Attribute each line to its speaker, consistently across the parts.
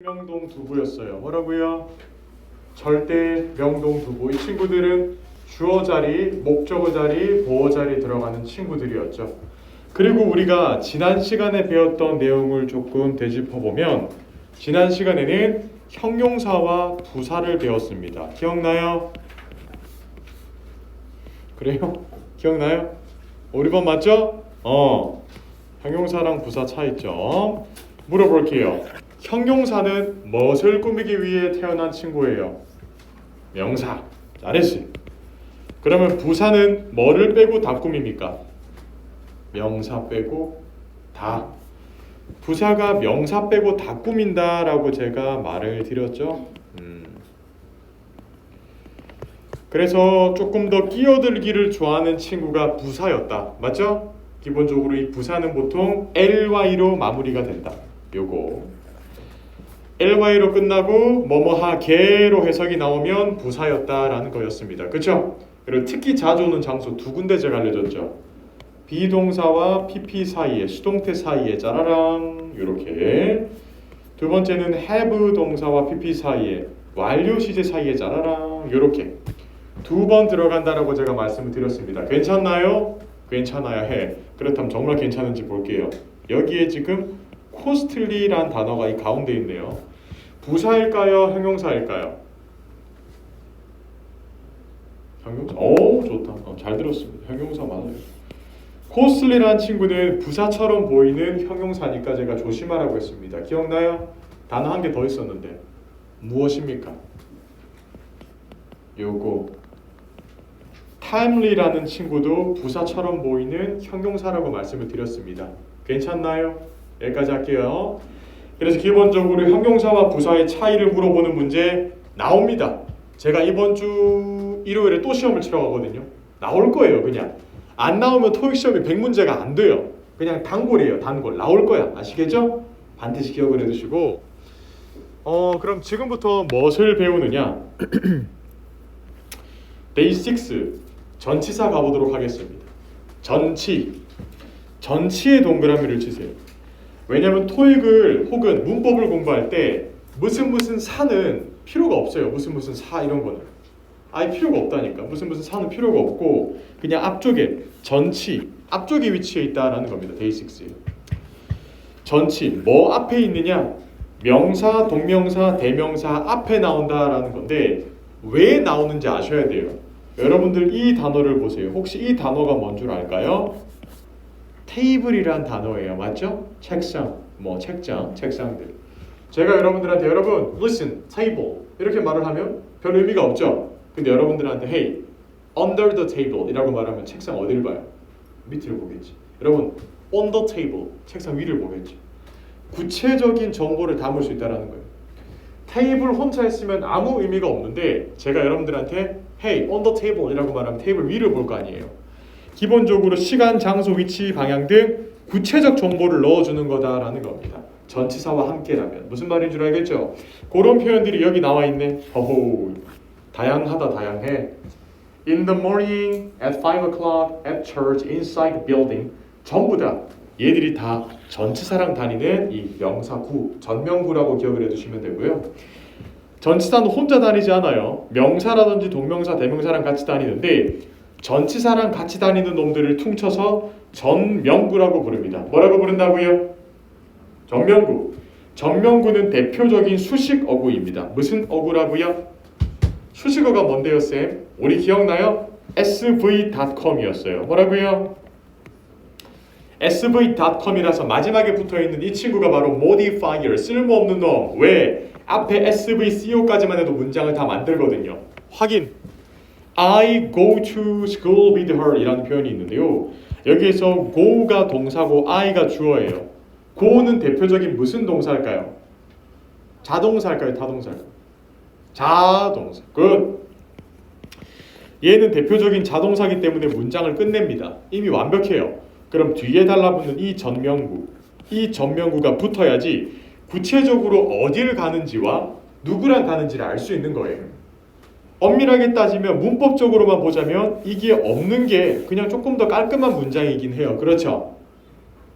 Speaker 1: 명동 두부였어요. 뭐라고요? 절대 명동 두부. 이 친구들은 주어 자리, 목적어 자리, 보어 자리 들어가는 친구들이었죠. 그리고 우리가 지난 시간에 배웠던 내용을 조금 되짚어 보면 지난 시간에는 형용사와 부사를 배웠습니다. 기억나요? 그래요? 기억나요? 5번 맞죠? 형용사랑 부사 차이점 물어볼게요. 형용사는 무엇을 꾸미기 위해 태어난 친구예요? 명사. 잘했어요. 그러면 부사는 뭐를 빼고 다 꾸밉니까? 명사 빼고 다. 부사가 명사 빼고 다 꾸민다라고 제가 말을 드렸죠. 그래서 조금 더 끼어들기를 좋아하는 친구가 부사였다. 맞죠? 기본적으로 이 부사는 보통 ly로 마무리가 된다. 요거 ly로 끝나고 뭐뭐하게로 해석이 나오면 부사였다라는 거였습니다. 그쵸? 그리고 특히 자주 오는 장소 두 군데 제가 알려줬죠. 비동사와 pp 사이에, 수동태 사이에 짜라랑 요렇게. 두 번째는 have 동사와 pp 사이에, 완료 시제 사이에 짜라랑 요렇게 두 번 들어간다라고 제가 말씀을 드렸습니다. 괜찮나요? 괜찮아야 해. 그렇다면 정말 괜찮은지 볼게요. 여기에 지금 costly란 단어가 이 가운데 있네요. 부사일까요? 형용사일까요? 형용사. 오, 좋다. 잘 들었습니다. 형용사 맞아요. costly란 친구는 부사처럼 보이는 형용사니까 제가 조심하라고 했습니다. 기억나요? 단어 한 개 더 있었는데 무엇입니까? 요거 timely라는 친구도 부사처럼 보이는 형용사라고 말씀을 드렸습니다. 괜찮나요? 여기까지 할게요. 그래서 기본적으로 형용사와 부사의 차이를 물어보는 문제 나옵니다. 제가 이번 주 일요일에 또 시험을 치러 가거든요. 나올 거예요. 그냥 안 나오면 토익 시험이 100문제가 안 돼요. 그냥 단골이에요. 단골. 나올 거야. 아시겠죠? 반드시 기억을 해두시고 그럼 지금부터 무엇을 배우느냐? Day 6 전치사 가보도록 하겠습니다. 전치의 동그라미를 치세요. 왜냐하면 토익을 혹은 문법을 공부할 때 무슨 사는 필요가 없어요. 무슨 사 이런 거는 아예 필요가 없다니까. 무슨 사는 필요가 없고 그냥 앞쪽에 전치 앞쪽에 위치해 있다라는 겁니다. Day 6. 전치 뭐 앞에 있느냐? 명사, 동명사, 대명사 앞에 나온다라는 건데 왜 나오는지 아셔야 돼요. 여러분들 이 단어를 보세요. 혹시 이 단어가 뭔 줄 알까요? 테이블이란 단어예요. 맞죠? 책상, 책장, 책상들. 제가 여러분들한테 여러분 listen, table 이렇게 말을 하면 별 의미가 없죠. 근데 여러분들한테 hey, under the table 이라고 말하면 책상 어디를 봐요? 밑을 보겠지. 여러분 on the table 책상 위를 보겠지. 구체적인 정보를 담을 수 있다는 거예요. 테이블 혼자 했으면 아무 의미가 없는데 제가 여러분들한테 hey, on the table 이라고 말하면 테이블 위를 볼 거 아니에요. 기본적으로 시간, 장소, 위치, 방향 등 구체적 정보를 넣어주는 거다라는 겁니다. 전치사와 함께라면 무슨 말인 줄 알겠죠? 그런 표현들이 여기 나와 있네. 허호, 다양하다 다양해. In the morning, at 5 o'clock, at church, inside the building. 전부 다 얘들이 다 전치사랑 다니는 이 명사구, 전명구라고 기억을 해두시면 되고요. 전치사는 혼자 다니지 않아요. 명사라든지 동명사, 대명사랑 같이 다니는데 전치사랑 같이 다니는 놈들을 퉁쳐서 전명구라고 부릅니다. 뭐라고 부른다고요? 전명구. 전명구는 대표적인 수식 어구입니다. 무슨 어구라고요? 수식어가 뭔데요, 쌤? 우리 기억나요? sv.com이었어요. 뭐라고요? sv.com이라서 마지막에 붙어있는 이 친구가 바로 modifier, 쓸모없는 놈. 왜? 앞에 svco까지만 해도 문장을 다 만들거든요. 확인. I go to school with her 이라는 표현이 있는데요. 여기에서 go가 동사고 I가 주어예요. go는 대표적인 무슨 동사일까요? 자동사일까요? 타동사일까요? 자동사. 끝. 얘는 대표적인 자동사이기 때문에 문장을 끝냅니다. 이미 완벽해요. 그럼 뒤에 달라붙는 이 전명구가 붙어야지 구체적으로 어디를 가는지와 누구랑 가는지를 알 수 있는 거예요. 엄밀하게 따지면 문법적으로만 보자면 이게 없는 게 그냥 조금 더 깔끔한 문장이긴 해요. 그렇죠?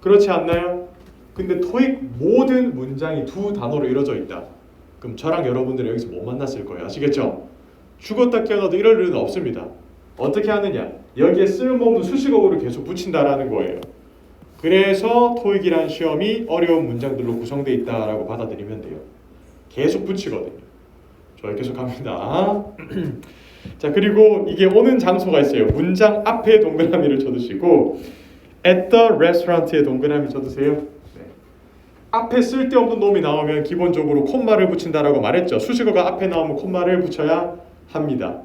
Speaker 1: 그렇지 않나요? 근데 토익 모든 문장이 두 단어로 이루어져 있다. 그럼 저랑 여러분들은 여기서 못 만났을 거예요. 아시겠죠? 죽었다 깨어나도 이럴 일은 없습니다. 어떻게 하느냐? 여기에 쓸모없는 수식어구를 계속 붙인다라는 거예요. 그래서 토익이란 시험이 어려운 문장들로 구성되어 있다라고 받아들이면 돼요. 계속 붙이거든요. 좋아요. 계속 갑니다. 자, 그리고 이게 오는 장소가 있어요. 문장 앞에 동그라미를 쳐두시고 at the restaurant에 동그라미 쳐두세요. 네. 앞에 쓸데없는 놈이 나오면 기본적으로 콤마를 붙인다라고 말했죠. 수식어가 앞에 나오면 콤마를 붙여야 합니다.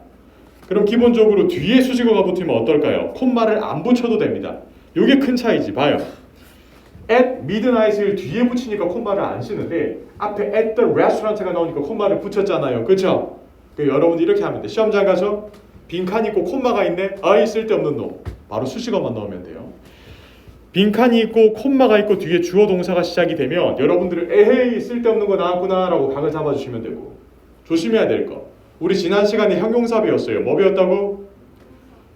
Speaker 1: 그럼 기본적으로 뒤에 수식어가 붙으면 어떨까요? 콤마를 안 붙여도 됩니다. 이게 큰 차이지. 봐요. at midnight을 뒤에 붙이니까 콤마를 안 쓰는데 앞에 at the restaurant가 나오니까 콤마를 붙였잖아요. 그렇죠? 여러분들 이렇게 하면 돼. 시험장 가서 빈칸 있고 콤마가 있네. 아이 쓸데없는 놈. 바로 수식어만 넣으면 돼요. 빈칸이 있고 콤마가 있고 뒤에 주어 동사가 시작이 되면 여러분들은 에헤이 쓸데없는 거 나왔구나 라고 각을 잡아주시면 되고 조심해야 될 거. 우리 지난 시간에 형용사 배웠어요. 뭐 배웠다고?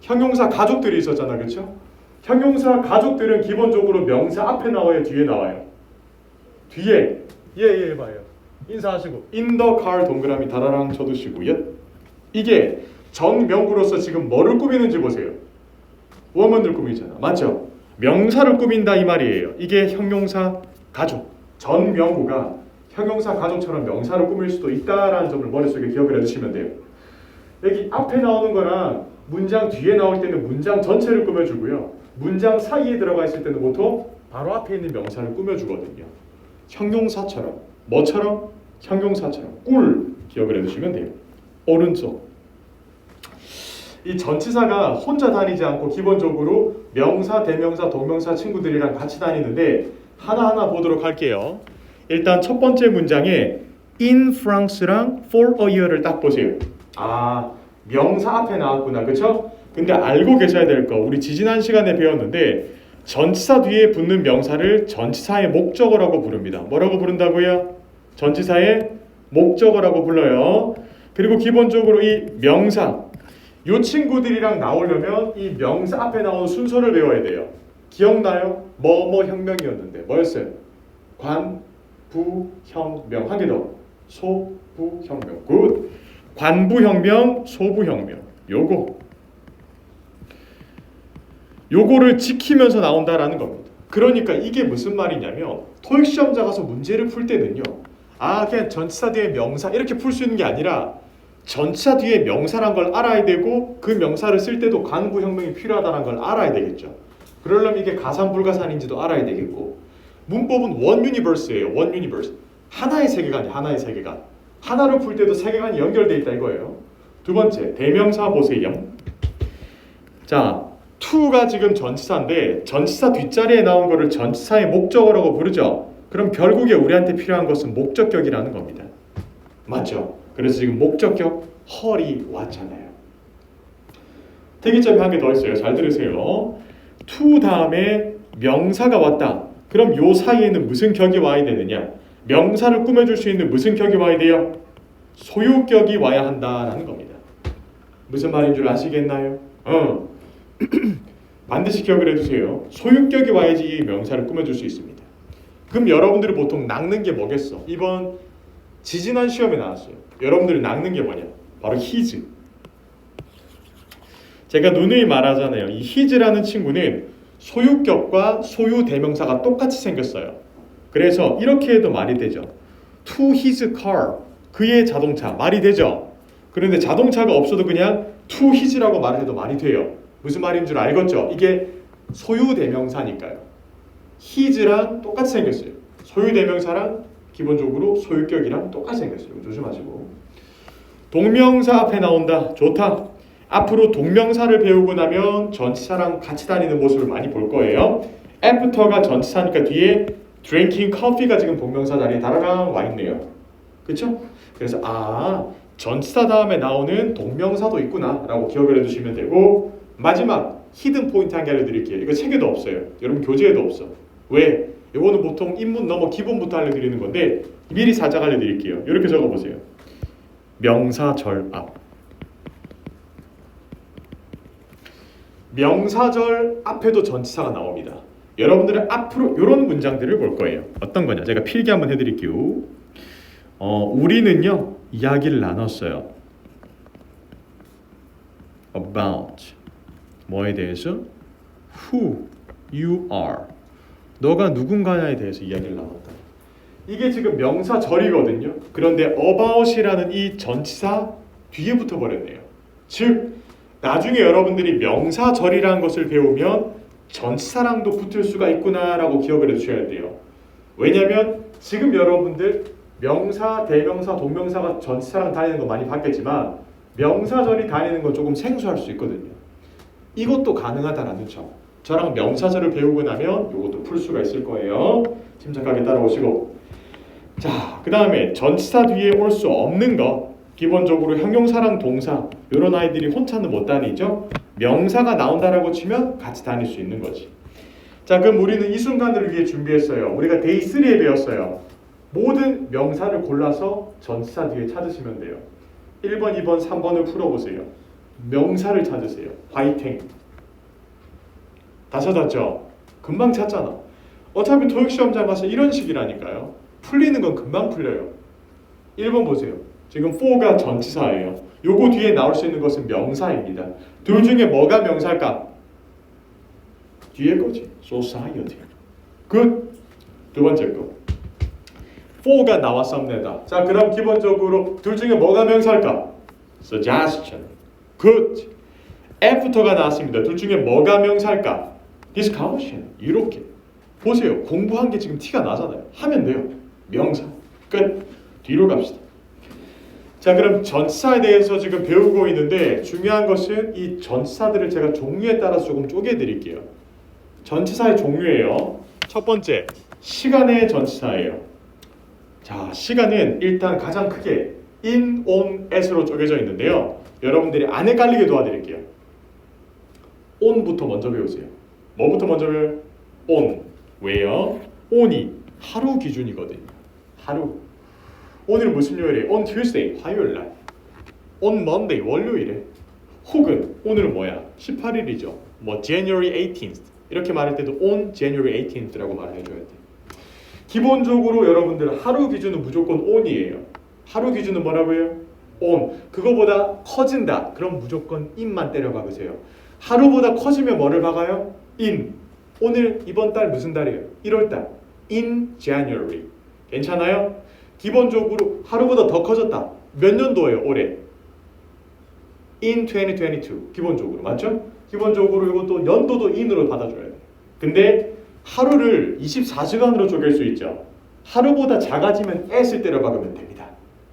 Speaker 1: 형용사 가족들이 있었잖아. 그렇죠? 형용사 가족들은 기본적으로 명사 앞에 나와요? 뒤에 나와요? 뒤에. 예 봐요. 인사하시고 in the car 동그라미 다라랑 쳐두시고요. 이게 정명구로서 지금 뭐를 꾸미는지 보세요. 워먼을 꾸미잖아. 맞죠? 명사를 꾸민다 이 말이에요. 이게 형용사 가족. 전명구가 형용사 가족처럼 명사를 꾸밀 수도 있다라는 점을 머릿속에 기억을 해두시면 돼요. 여기 앞에 나오는 거랑 문장 뒤에 나올 때는 문장 전체를 꾸며주고요. 문장 사이에 들어가 있을 때는 보통 바로 앞에 있는 명사를 꾸며주거든요. 형용사처럼. 뭐처럼? 형용사처럼. 꿀 기억을 해두시면 돼요. 오른쪽. 이 전치사가 혼자 다니지 않고 기본적으로 명사, 대명사, 동명사 친구들이랑 같이 다니는데 하나하나 보도록 할게요. 일단 첫 번째 문장에 in France랑 for a year를 딱 보세요. 아, 명사 앞에 나왔구나. 그쵸? 근데 알고 계셔야 될 거. 우리 지지난 시간에 배웠는데 전치사 뒤에 붙는 명사를 전치사의 목적어라고 부릅니다. 뭐라고 부른다고요? 전치사의 목적어라고 불러요. 그리고 기본적으로 이 명사 이 친구들이랑 나오려면 이 명사 앞에 나오는 순서를 외워야 돼요. 기억나요? 뭐뭐 혁명이었는데 뭐였어요? 관, 부, 혁명. 한 개 더. 소, 부, 혁명. 굿. 관부혁명, 소부혁명. 요거를 지키면서 나온다라는 겁니다. 그러니까 이게 무슨 말이냐면 토익 시험자 가서 문제를 풀 때는요. 아, 그냥 전치사 뒤에 명사 이렇게 풀 수 있는 게 아니라 전치사 뒤에 명사란 걸 알아야 되고 그 명사를 쓸 때도 관부혁명이 필요하다는 걸 알아야 되겠죠. 그러려면 이게 가산불가산인지도 알아야 되겠고 문법은 원 유니버스예요. 원 유니버스. 하나의 세계관이 하나의 세계관. 하나를 풀 때도 세계관이 연결되어 있다 이거예요. 두 번째, 대명사 보세요. 자, to가 지금 전치사인데 전치사 뒷자리에 나온 거를 전치사의 목적어라고 부르죠. 그럼 결국에 우리한테 필요한 것은 목적격이라는 겁니다. 맞죠? 그래서 지금 목적격 헐이 왔잖아요. 특이점이 한 개 더 있어요. 잘 들으세요. to 다음에 명사가 왔다. 그럼 요 사이에는 무슨 격이 와야 되느냐? 명사를 꾸며줄 수 있는 무슨 격이 와야 돼요? 소유격이 와야 한다라는 겁니다. 무슨 말인 줄 아시겠나요? 반드시 기억을 해두세요. 소유격이 와야지 이 명사를 꾸며줄 수 있습니다. 그럼 여러분들이 보통 낚는 게 뭐겠어? 이번 지지난 시험에 나왔어요. 여러분들이 낚는 게 뭐냐? 바로 his. 제가 누누이 말하잖아요. 이 his라는 친구는 소유격과 소유 대명사가 똑같이 생겼어요. 그래서 이렇게 해도 말이 되죠. to his car. 그의 자동차. 말이 되죠. 그런데 자동차가 없어도 그냥 to his라고 말을 해도 말이 돼요. 무슨 말인 줄 알겠죠? 이게 소유 대명사니까요. his랑 똑같이 생겼어요. 소유 대명사랑 기본적으로 소유격이랑 똑같이 생겼어요. 조심하시고. 동명사 앞에 나온다. 좋다. 앞으로 동명사를 배우고 나면 전치사랑 같이 다니는 모습을 많이 볼 거예요. after가 전치사니까 뒤에 drinking coffee가 지금 동명사 자리에 다라랑 와 있네요. 그렇죠? 그래서 전치사 다음에 나오는 동명사도 있구나 라고 기억을 해두시면 되고 마지막 히든 포인트 한 개 알려드릴게요. 이거 책에도 없어요. 여러분 교재에도 없어. 왜? 이거는 보통 입문 넘어 기본부터 알려드리는 건데 미리 살짝 알려드릴게요. 이렇게 적어보세요. 명사절 앞. 명사절 앞에도 전치사가 나옵니다. 여러분들은 앞으로 이런 문장들을 볼 거예요. 어떤 거냐? 제가 필기 한번 해드릴게요. 우리는요 이야기를 나눴어요. About 뭐에 대해서? Who you are. 너가 누군가에 대해서 이야기를 나눴다. 이게 지금 명사절이거든요. 그런데 about이라는 이 전치사 뒤에 붙어 버렸네요. 즉 나중에 여러분들이 명사절이라는 것을 배우면 전치사랑도 붙을 수가 있구나라고 기억을 해주셔야 돼요. 왜냐하면 지금 여러분들 명사, 대명사, 동명사가 전치사랑 다니는 거 많이 봤겠지만 명사절이 다니는 건 조금 생소할 수 있거든요. 이것도 가능하다라는 점. 저랑 명사절을 배우고 나면 이것도 풀 수가 있을 거예요. 침착하게 따라오시고. 자, 그 다음에 전치사 뒤에 올 수 없는 거. 기본적으로 형용사랑 동사 이런 아이들이 혼자는 못 다니죠. 명사가 나온다라고 치면 같이 다닐 수 있는 거지. 자, 그럼 우리는 이 순간을 위해 준비했어요. 우리가 데이 3에 배웠어요. 모든 명사를 골라서 전치사 뒤에 찾으시면 돼요. 1번, 2번, 3번을 풀어보세요. 명사를 찾으세요. 화이팅. 다 찾았죠? 금방 찾잖아. 어차피 토익 시험장 가서 이런 식이라니까요. 풀리는 건 금방 풀려요. 1번 보세요. 지금 for가 전치사예요. 요거 뒤에 나올 수 있는 것은 명사입니다. 둘 중에 뭐가 명사일까? 뒤에 거지. society. 굿. 두 번째 거. for가 나왔습니다. 자, 그럼 기본적으로 둘 중에 뭐가 명사일까? suggestion. 굿. after가 나왔습니다. 둘 중에 뭐가 명사일까? discussion. 이렇게. 보세요. 공부한 게 지금 티가 나잖아요. 하면 돼요. 명사. 끝. 뒤로 갑시다. 자, 그럼 전치사에 대해서 지금 배우고 있는데 중요한 것은 이 전치사들을 제가 종류에 따라서 조금 쪼개 드릴게요. 전치사의 종류예요. 첫 번째, 시간의 전치사예요. 자, 시간은 일단 가장 크게 in, on, at으로 쪼개져 있는데요. 여러분들이 안 헷갈리게 도와드릴게요. on부터 먼저 배우세요. 뭐부터 먼저 배워요? on. 왜요? on이 하루 기준이거든요. 하루. 오늘은 무슨 요일이에요? On Tuesday, 화요일날. On Monday, 월요일에. 혹은 오늘은 뭐야? 18일이죠. 뭐 January 18th 이렇게 말할 때도 on January 18th라고 말을 해줘야 돼. 기본적으로 여러분들 하루 기준은 무조건 on이에요. 하루 기준은 뭐라고요? on. 그거보다 커진다. 그럼 무조건 in만 때려 박으세요. 하루보다 커지면 뭐를 박아요? in. 오늘 이번 달 무슨 달이에요? 1월달. in January. 괜찮아요? 기본적으로 하루보다 더 커졌다. 몇 년도예요? 올해? in 2022. 기본적으로. 맞죠? 기본적으로 이것도 연도도 in으로 받아줘야 돼. 근데 하루를 24시간으로 쪼갤 수 있죠. 하루보다 작아지면 at을 때려 박으면 됩니다.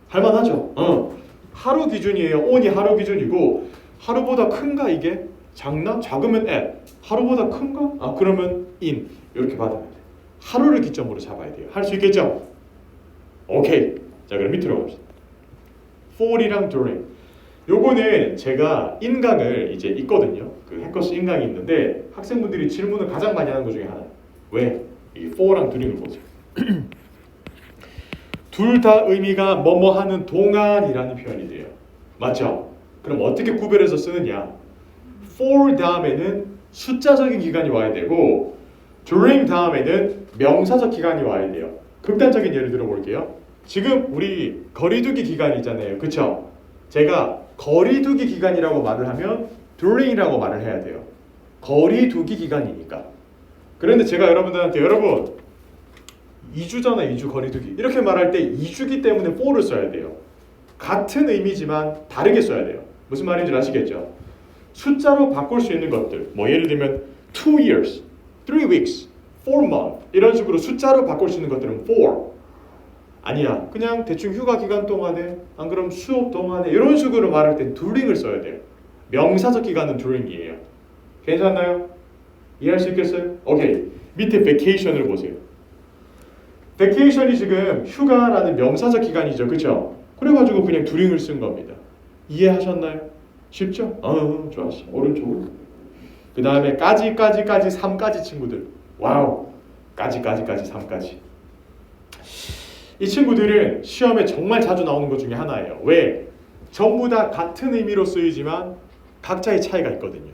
Speaker 1: 할만하죠? 하루 기준이에요. on이 하루 기준이고 하루보다 큰가 이게? 작나? 작으면 at. 하루보다 큰가? 아, 그러면 in. 이렇게 받으면 돼. 하루를 기점으로 잡아야 돼요. 할 수 있겠죠? 오케이. 자, 그럼 밑으로 갑시다. for이랑 during. 요거는 제가 인강을 이제 있거든요. 그 해커스 인강이 있는데 학생분들이 질문을 가장 많이 하는 것 중에 하나. 왜? 이 for랑 during을 보세요. 둘 다 의미가 뭐뭐 하는 동안이라는 표현이 돼요. 맞죠? 그럼 어떻게 구별해서 쓰느냐? for 다음에는 숫자적인 기간이 와야 되고 during 다음에는 명사적 기간이 와야 돼요. 극단적인 예를 들어볼게요. 지금 우리 거리두기 기간이잖아요. 그쵸? 제가 거리두기 기간이라고 말을 하면 during이라고 말을 해야 돼요. 거리두기 기간이니까. 그런데 제가 여러분들한테 여러분 2주잖아요. 2주 거리두기. 이렇게 말할 때 2주기 때문에 for를 써야 돼요. 같은 의미지만 다르게 써야 돼요. 무슨 말인지 아시겠죠? 숫자로 바꿀 수 있는 것들. 뭐 예를 들면 2 years, 3 weeks, 4 months 이런 식으로 숫자로 바꿀 수 있는 것들은 for. 아니야. 그냥 대충 휴가 기간 동안에 안 그럼 수업 동안에 이런 식으로 말할 땐 during을 써야 돼요. 명사적 기간은 during이에요. 괜찮나요? 이해할 수 있겠어요? 오케이. 밑에 vacation을 보세요. vacation이 지금 휴가라는 명사적 기간이죠. 그렇죠? 그래가지고 그냥 during을 쓴 겁니다. 이해하셨나요? 쉽죠? 좋았어. 오른쪽으로. 그 다음에 까지 3까지 친구들. 와우. 까지 3까지. 이 친구들은 시험에 정말 자주 나오는 것 중에 하나예요. 왜? 전부 다 같은 의미로 쓰이지만 각자의 차이가 있거든요.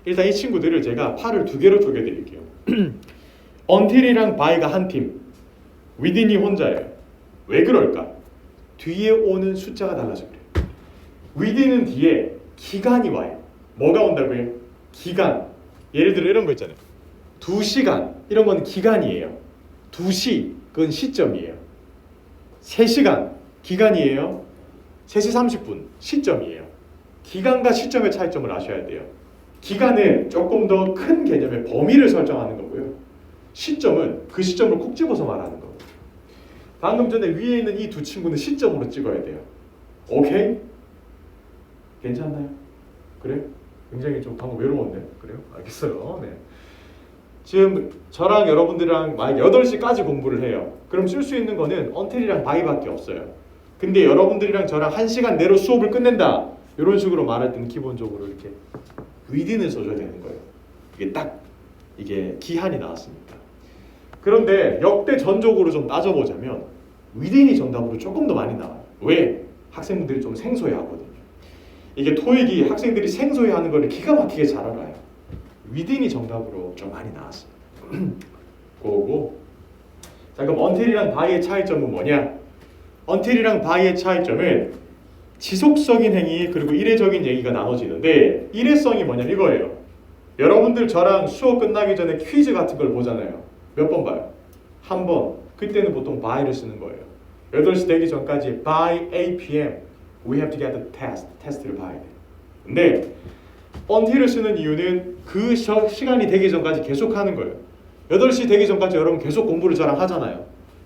Speaker 1: 일단 이 친구들을 제가 팔을 두 개로 쪼개드릴게요. until이랑 by가 한 팀, within이 혼자예요. 왜 그럴까? 뒤에 오는 숫자가 달라서 그래요. within은 뒤에 기간이 와요. 뭐가 온다고요? 기간. 예를 들어 이런 거 있잖아요. 2시간 이런 건 기간이에요. 2시 그건 시점이에요. 3시간 기간이에요. 3시 30분 시점이에요. 기간과 시점의 차이점을 아셔야 돼요. 기간은 조금 더 큰 개념의 범위를 설정하는 거고요. 시점은 그 시점을 콕 집어서 말하는 거예요. 방금 전에 위에 있는 이 두 친구는 시점으로 찍어야 돼요. 오케이? 괜찮나요? 그래? 굉장히 좀 방금 외로웠네. 그래요? 알겠어요. 네. 지금 저랑 여러분들이랑 만약 8시까지 공부를 해요. 그럼 쓸 수 있는 거는 until이랑 by밖에 없어요. 근데 여러분들이랑 저랑 1시간 내로 수업을 끝낸다. 이런 식으로 말할 때는 기본적으로 이렇게 within을 써줘야 되는 거예요. 이게 기한이 나왔으니까. 그런데 역대 전적으로 좀 따져보자면 within이 정답으로 조금 더 많이 나와요. 왜? 학생들이 좀 생소해하거든요. 이게 토익이 학생들이 생소해하는 거를 기가 막히게 잘 알아요. within이 정답으로 좀 많이 나왔습니다. 그거고. 자, 그럼 until이랑 by의 차이점은 뭐냐? until이랑 by의 차이점은 지속적인 행위 그리고 일회적인 얘기가 나눠지는데, 일회성이 뭐냐면 이거예요. 여러분들 저랑 수업 끝나기 전에 퀴즈 같은 걸 보잖아요. 몇 번 봐요? 한 번. 그때는 보통 by를 쓰는 거예요. 8시 되기 전까지 by 8 p.m. we have to get the test. 테스트를 봐야 돼요. 근데 until을 쓰는 이유는 그 시간이 되기 전까지 계속 하는 거예요. 8시 되기 전까지 여러분 계속 공부를 저랑 하잖아요.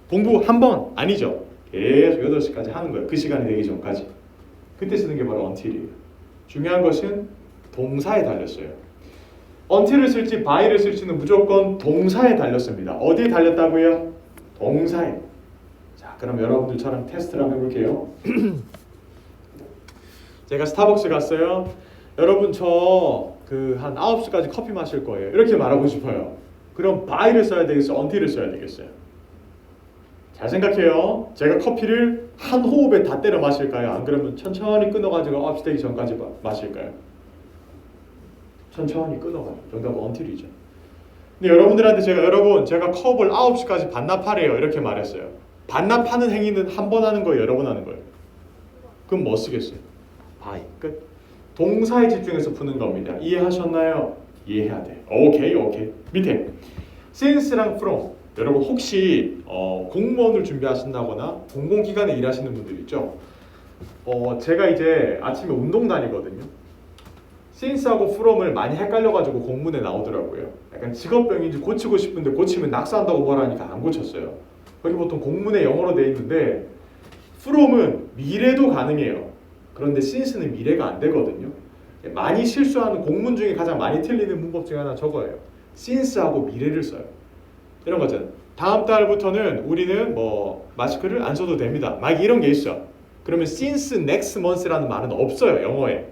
Speaker 1: 공부 한 번 아니죠. 계속 8시까지 하는 거예요. 그 시간이 되기 전까지. 그때 쓰는 게 바로 until이에요. 중요한 것은 동사에 달렸어요. until을 쓸지 by를 쓸지는 무조건 동사에 달렸습니다. 어디에 달렸다고요? 동사에. 자, 그럼 여러분들 저랑 테스트를 한번 해볼게요. 제가 스타벅스 갔어요. 여러분 저 한 9시까지 커피 마실 거예요. 이렇게 말하고 싶어요. 그럼 by를 써야 되겠어요? until을 써야 되겠어요? 잘 생각해요. 제가 커피를 한 호흡에 다 때려 마실까요? 안 그러면 천천히 끊어가지고 9시 되기 전까지 마실까요? 천천히 끊어가요. 정답은 until이죠. 근데 여러분들한테 제가 컵을 9시까지 반납하래요. 이렇게 말했어요. 반납하는 행위는 한 번 하는 거예요? 여러 번 하는 거예요? 그럼 뭐 쓰겠어요? by. 끝. 동사에 집중해서 푸는 겁니다. 이해하셨나요? 이해해야 돼. 오케이. 밑에 since랑 from. 여러분 혹시 공무원을 준비하신다거나 공공기관에 일하시는 분들 있죠? 제가 이제 아침에 운동 다니거든요. since하고 from을 많이 헷갈려가지고 공문에 나오더라고요. 약간 직업병인지 고치고 싶은데 고치면 낙서한다고 뭐라 하니까 안 고쳤어요. 거기 보통 공문에 영어로 돼 있는데 from은 미래도 가능해요. 그런데 since는 미래가 안 되거든요. 많이 실수하는 공문 중에 가장 많이 틀리는 문법 중에 하나 저거예요. since하고 미래를 써요. 이런 거잖아요. 다음 달부터는 우리는 뭐 마스크를 안 써도 됩니다. 막 이런 게 있어. 그러면 since next month라는 말은 없어요. 영어에.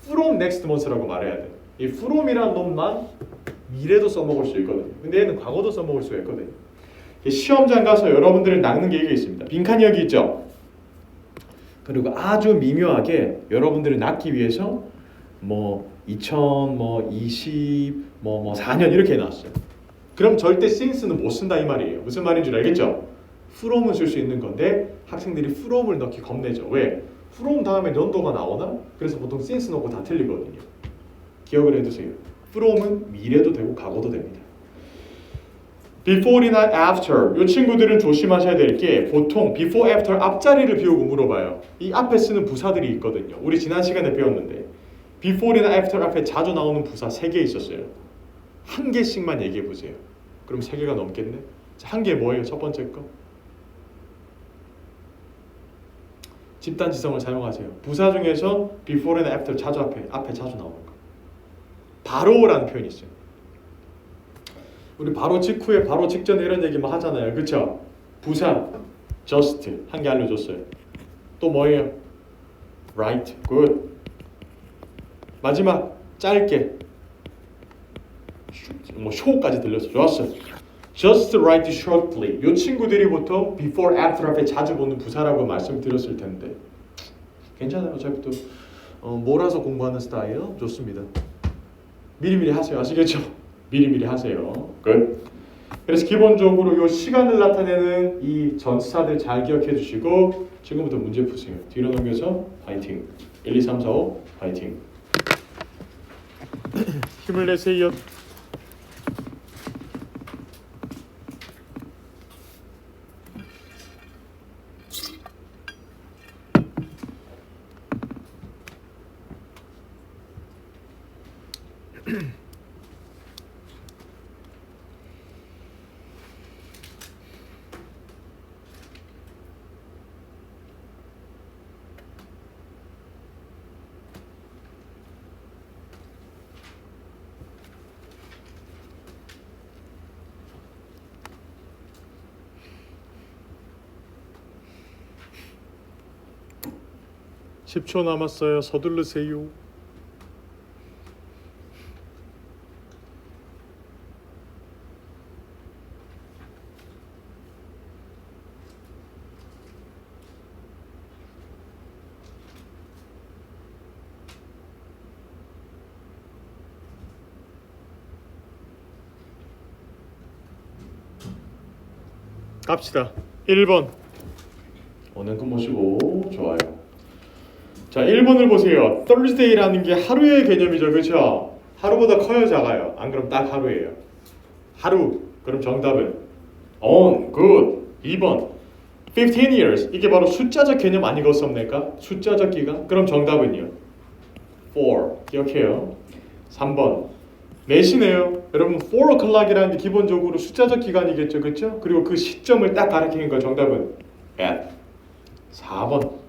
Speaker 1: from next month라고 말해야 돼. 이 from이라는 놈만 미래도 써먹을 수 있거든요. 근데 얘는 과거도 써먹을 수가 있거든요. 시험장 가서 여러분들을 낚는 게 이게 있습니다. 빈칸이 여기 있죠. 그리고 아주 미묘하게 여러분들을 낚기 위해서 뭐 2020 4년 이렇게 해놨어요. 그럼 절대 since는 못 쓴다 이 말이에요. 무슨 말인 줄 알겠죠? from은 쓸 수 있는 건데 학생들이 from을 넣기 겁내죠. 왜? from 다음에 연도가 나오나? 그래서 보통 since 넣고 다 틀리거든요. 기억을 해두세요. from은 미래도 되고 과거도 됩니다. before이나 after 이 친구들은 조심하셔야 될 게 보통 before, after 앞자리를 비우고 물어봐요. 이 앞에 쓰는 부사들이 있거든요. 우리 지난 시간에 배웠는데 before이나 after 앞에 자주 나오는 부사 3개 있었어요. 한 개씩만 얘기해 보세요. 그럼 3개가 넘겠네. 한 개 뭐예요? 첫 번째 거. 집단지성을 사용하세요. 부사 중에서 before나 after 자주 앞에 자주 나오는 거. 바로라는 표현이 있어요. 우리 바로 직후에 바로 직전에 이런 얘기 막 하잖아요. 그렇죠? 부사 just 한 개 알려줬어요. 또 뭐예요? right, good. 마지막 짧게 뭐 show까지 들렸어. 좋았어. just right shortly. 이 친구들이 보통 before, after 앞에 자주 보는 부사라고 말씀드렸을 텐데 괜찮아요. 어차피 또 몰아서 공부하는 스타일 좋습니다. 미리미리 하세요. 아시겠죠? 미리미리 하세요. 끝. 그래서 기본적으로 이 시간을 나타내는 이 전치사들 잘 기억해 주시고 지금부터 문제 푸세요. 뒤로 넘겨서 파이팅. 1, 2, 3, 4, 5 파이팅. 힘을 내세요. (10초) 남았어요. 서두르세요. 갑시다. 1번. 오늘 그 모시고 좋아요. 자, 1번을 보세요. Thursday라는 게 하루의 개념이죠. 그렇죠? 하루보다 커요, 작아요? 안 그럼 딱 하루예요. 하루. 그럼 정답은 on, good. 2번. 15 years. 이게 바로 숫자적 개념 아니겠습니까? 숫자적 기간. 그럼 정답은요? 4. 기억해요. 3번. 4시네요. 여러분 4 o'clock이라는 게 기본적으로 숫자적 기간이겠죠. 그렇죠? 그리고 그 시점을 딱 가리키는 거 정답은 at. 4번.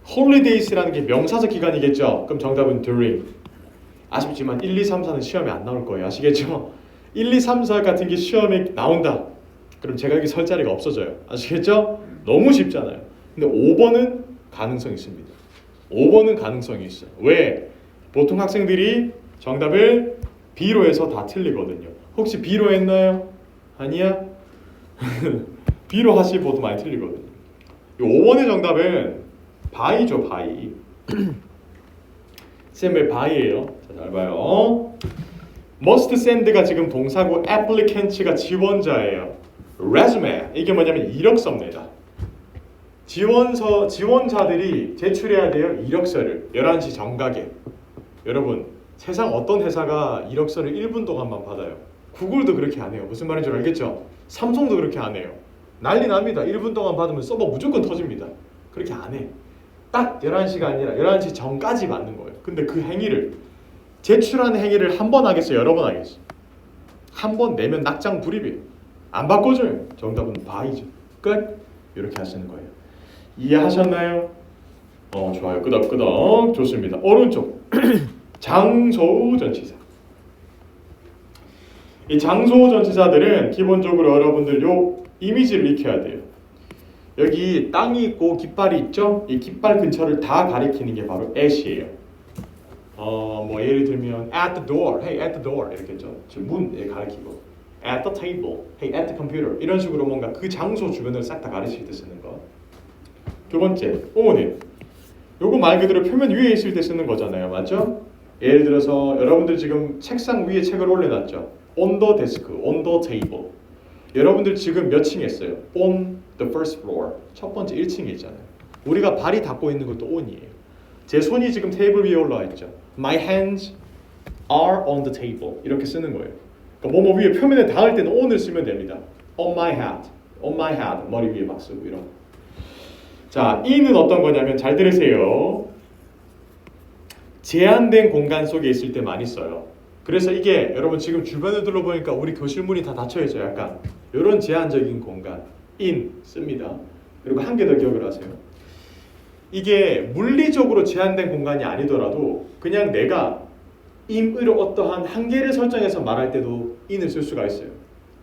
Speaker 1: holidays라는 게 명사적 기간이겠죠. 그럼 정답은 during. 아쉽지만 1, 2, 3, 4는 시험에 안 나올 거예요. 아시겠죠? 1, 2, 3, 4 같은 게 시험에 나온다. 그럼 제가 여기 설 자리가 없어져요. 아시겠죠? 너무 쉽잖아요. 근데 5번은 가능성이 있습니다. 5번은 가능성이 있어요. 왜? 보통 학생들이 정답을 B로 해서 다 틀리거든요. 혹시 B로 했나요? 아니야? B로 하시면 보통 많이 틀리거든요. 5번의 정답은 바이죠, 바이. 쌤 왜 바이예요? 자, 잘 봐요. must send가 지금 동사고 applicants가 지원자예요. resume 이게 뭐냐면 이력서입니다. 지원자들이 제출해야 돼요. 이력서를 11시 정각에. 여러분 세상 어떤 회사가 이력서를 1분 동안만 받아요? 구글도 그렇게 안 해요. 무슨 말인지 알겠죠? 삼성도 그렇게 안 해요. 난리 납니다. 1분 동안 받으면 서버 무조건 터집니다. 그렇게 안 해. 딱 11시가 아니라 11시 전까지 받는 거예요. 근데 그 행위를 제출하는 행위를 한 번 하겠어요? 여러 번 하겠어요? 한 번 내면 낙장 불입이에요. 안 바꿔줘요. 정답은 바이죠. 끝. 이렇게 하시는 거예요. 이해하셨나요? 좋아요. 끄덕끄덕. 좋습니다. 오른쪽 장소 전치사. 이 장소 전치사들은 기본적으로 여러분들 요 이미지를 익혀야 돼요. 여기 땅이 있고 깃발이 있죠? 이 깃발 근처를 다 가리키는 게 바로 at이에요. 뭐 예를 들면 at the door, hey at the door 이렇게 했죠. 지금 문에 가리키고 at the table, hey at the computer 이런 식으로 뭔가 그 장소 주변을 싹 다 가리킬 때 쓰는 거. 두 번째, on은 요거 말 그대로 표면 위에 있을 때 쓰는 거잖아요, 맞죠? 예를 들어서 여러분들 지금 책상 위에 책을 올려놨죠. on the desk, on the table. 여러분들 지금 몇 층에 있어요? on the first floor. 첫 번째 1층에 있잖아요. 우리가 발이 닿고 있는 것도 on이에요. 제 손이 지금 테이블 위에 올라와 있죠. My hands are on the table. 이렇게 쓰는 거예요. 그러니까 뭐뭐 위에 표면에 닿을 때는 on을 쓰면 됩니다. On my head. On my head. 머리 위에 막 쓰고 이런. 자, in은 어떤 거냐면 잘 들으세요. 제한된 공간 속에 있을 때 많이 써요. 그래서 이게 여러분 지금 주변을 둘러보니까 우리 교실 문이 다 닫혀 있어요. 약간 이런 제한적인 공간 in 씁니다. 그리고 한 개 더 기억을 하세요. 이게 물리적으로 제한된 공간이 아니더라도 그냥 내가 인으로 어떠한 한계를 설정해서 말할 때도 in을 쓸 수가 있어요.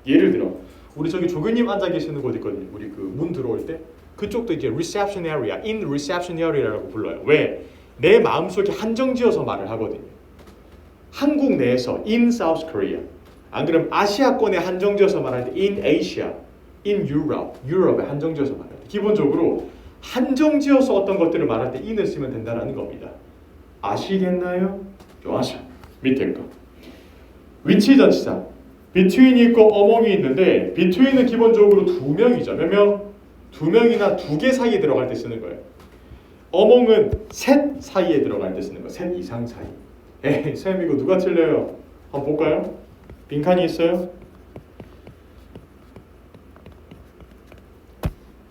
Speaker 1: 예를 들어 우리 저기 조교님 앉아 계시는 곳 있거든요. 우리 그 문 들어올 때 그쪽도 이제 reception area, in reception area라고 불러요. 왜? 내 마음속에 한정지어서 말을 하거든요. 한국 내에서 in South Korea. 안 그럼 아시아권에 한정지어서 말할 때 in Asia, in Europe, 유럽에 한정지어서 말할 때 기본적으로 한정지어서 어떤 것들을 말할 때 in을 쓰면 된다는 겁니다. 아시겠나요? 좋아서 밑에 거 위치 전치사 between이 있고 among이 있는데 between은 기본적으로 두 명이죠. 몇 명? 두 명이나 두 개 사이에 들어갈 때 쓰는 거예요. among은 셋 사이에 들어갈 때 쓰는 거예요. 셋 이상 사이. 에이, 쌤 이거 누가 틀려요? 한번 볼까요? 빈칸이 있어요?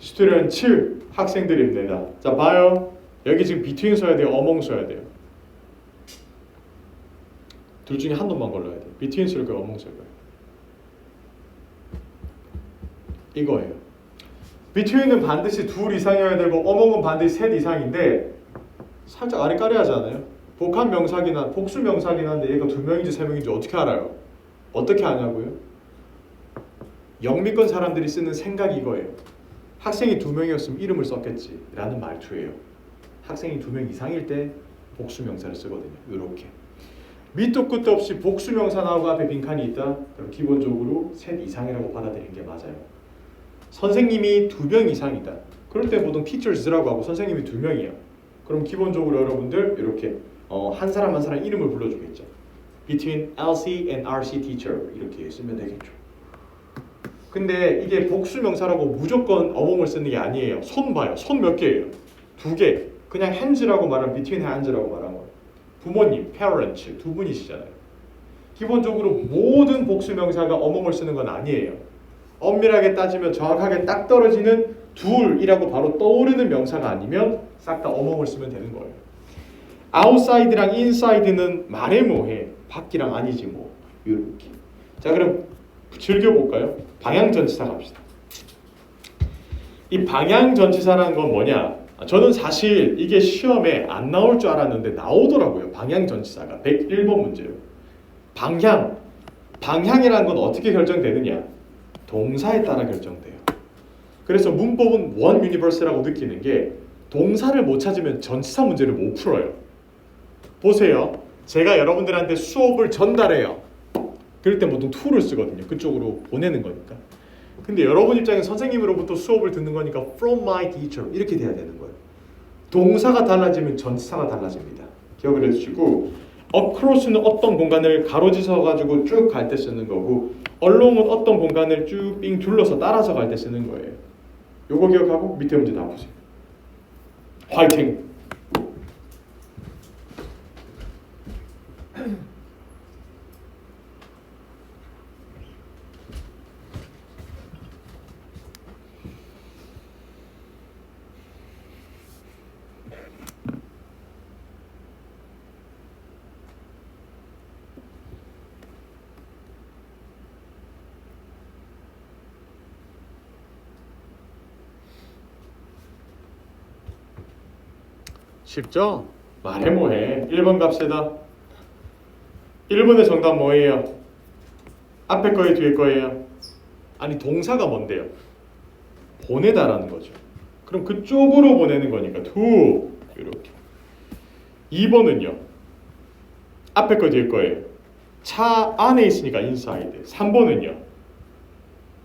Speaker 1: 스튜던트 학생들입니다. 자 봐요. 여기 지금 between 써야 돼요? among 써야 돼요? 둘 중에 한 놈만 걸러야 돼요. between 쓸 거예요? among 쓸 거예요? 이거예요. between은 반드시 둘 이상이어야 되고 among은 반드시 셋 이상인데 살짝 아리까리하지 않아요? 복합 명사기나 복수 명사긴 한데 얘가 두 명인지 세 명인지 어떻게 알아요? 어떻게 아냐고요? 영미권 사람들이 쓰는 생각이 이거예요. 학생이 두 명이었으면 이름을 썼겠지 라는 말투예요. 학생이 두 명 이상일 때 복수 명사를 쓰거든요. 이렇게 밑도 끝도 없이 복수 명사 나오고 앞에 빈칸이 있다. 그럼 기본적으로 셋 이상이라고 받아들이는 게 맞아요. 선생님이 두 명 이상이다. 그럴 때 보통 teachers라고 하고 선생님이 두 명이야. 그럼 기본적으로 여러분들 이렇게 한 사람 한 사람 이름을 불러주겠죠. Between LC and RC teacher 이렇게 쓰면 되겠죠. 근데 이게 복수 명사라고 무조건 among을 쓰는 게 아니에요. 손 봐요. 손 몇 개예요? 두 개. 그냥 hands라고 말하면 between hands라고 말한 거예요. 부모님, parents 두 분이시잖아요. 기본적으로 모든 복수 명사가 among을 쓰는 건 아니에요. 엄밀하게 따지면 정확하게 딱 떨어지는 둘이라고 바로 떠오르는 명사가 아니면 싹 다 among을 쓰면 되는 거예요. outside랑 inside는 말해 뭐해. 밖이랑 아니지 뭐. 이렇게. 자 그럼 즐겨볼까요? 방향전치사 갑시다. 이 방향전치사라는 건 뭐냐? 저는 사실 이게 시험에 안 나올 줄 알았는데 나오더라고요. 방향전치사가 101번 문제요. 방향이라는 건 어떻게 결정되느냐? 동사에 따라 결정돼요. 그래서 문법은 원 유니버스라고 느끼는 게 동사를 못 찾으면 전치사 문제를 못 풀어요. 보세요. 제가 여러분들한테 수업을 전달해요. 그럴 때 보통 to를 쓰거든요. 그쪽으로 보내는 거니까. 근데 여러분 입장에 선생님으로부터 수업을 듣는 거니까 from my teacher 이렇게 돼야 되는 거예요. 동사가 달라지면 전치사가 달라집니다. 기억을 해주시고 across는 어떤 공간을 가로지서 가지고 쭉 갈 때 쓰는 거고 along은 어떤 공간을 쭉 삥 둘러서 따라서 갈 때 쓰는 거예요. 요거 기억하고 밑에 문제 다 보세요. 화이팅! 쉽죠? 말해 뭐해. 1번 갑시다. 1번의 정답 뭐예요? 앞에 거예요? 뒤에 거예요? 아니 동사가 뭔데요? 보내다라는 거죠. 그럼 그쪽으로 보내는 거니까 to 이렇게. 2번은요. 앞에 거 뒤에 거예요. 차 안에 있으니까 inside. 3번은요.